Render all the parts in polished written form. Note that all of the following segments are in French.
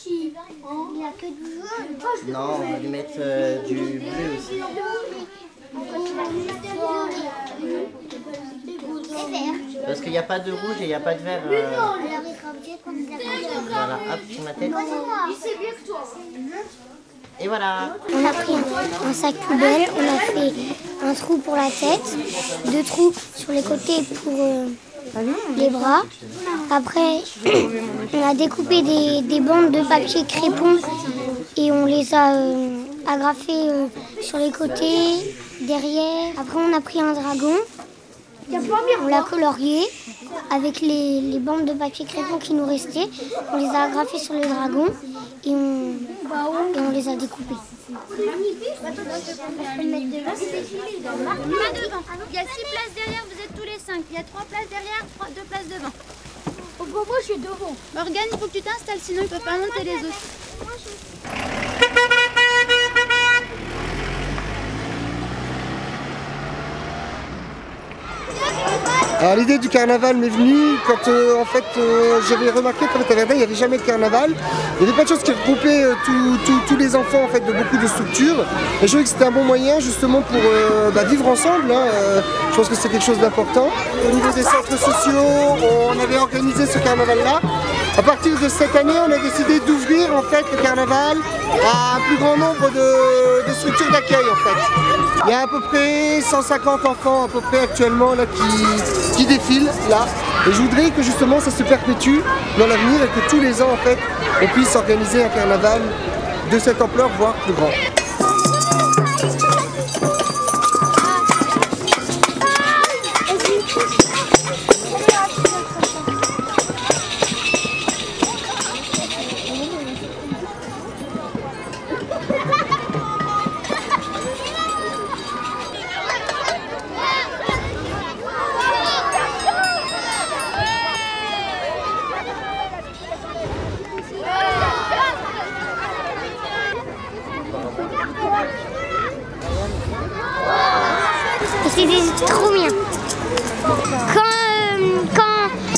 Il n'y a que du jaune. Non, on va lui mettre du bleu aussi. Parce qu'il n'y a pas de rouge et il n'y a pas de vert. Alors il sera obligé qu'on les accorde. Voilà, hop, sur ma tête. Et voilà. On a pris un sac poubelle, on a fait un trou pour la tête, 2 trous sur les côtés pour les bras. Après, on a découpé des bandes de papier crépon et on les a agrafées sur les côtés, derrière. Après, on a pris un dragon, on l'a colorié avec les bandes de papier crépon qui nous restaient. On les a agrafées sur le dragon et on les a découpés. Pas devant. Il y a 6 places derrière, vous êtes tous les 5. Il y a 3 places derrière, 2 places devant. Moi, je suis devant. Morgane, il faut que tu t'installes, sinon ils ne peuvent pas monter les autres. Alors l'idée du carnaval m'est venue quand j'avais remarqué qu'à Verdun il n'y avait jamais de carnaval. Il y avait pas de choses qui regroupaient tous les enfants en fait, de beaucoup de structures. Et je trouvais que c'était un bon moyen justement pour vivre ensemble. Je pense que c'est quelque chose d'important. Au niveau des centres sociaux, on avait organisé ce carnaval-là. À partir de cette année, on a décidé d'ouvrir en fait le carnaval à un plus grand nombre de structures d'accueil en fait. Il y a à peu près 150 enfants à peu près actuellement là, qui défilent là. Et je voudrais que justement ça se perpétue dans l'avenir et que tous les ans en fait on puisse organiser un carnaval de cette ampleur, voire plus grand. C'était trop bien.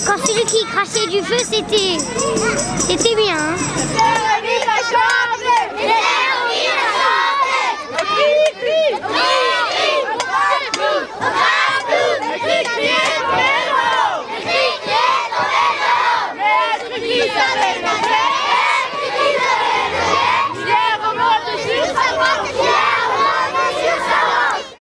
Quand celui qui crachait du feu, c'était bien. Hein.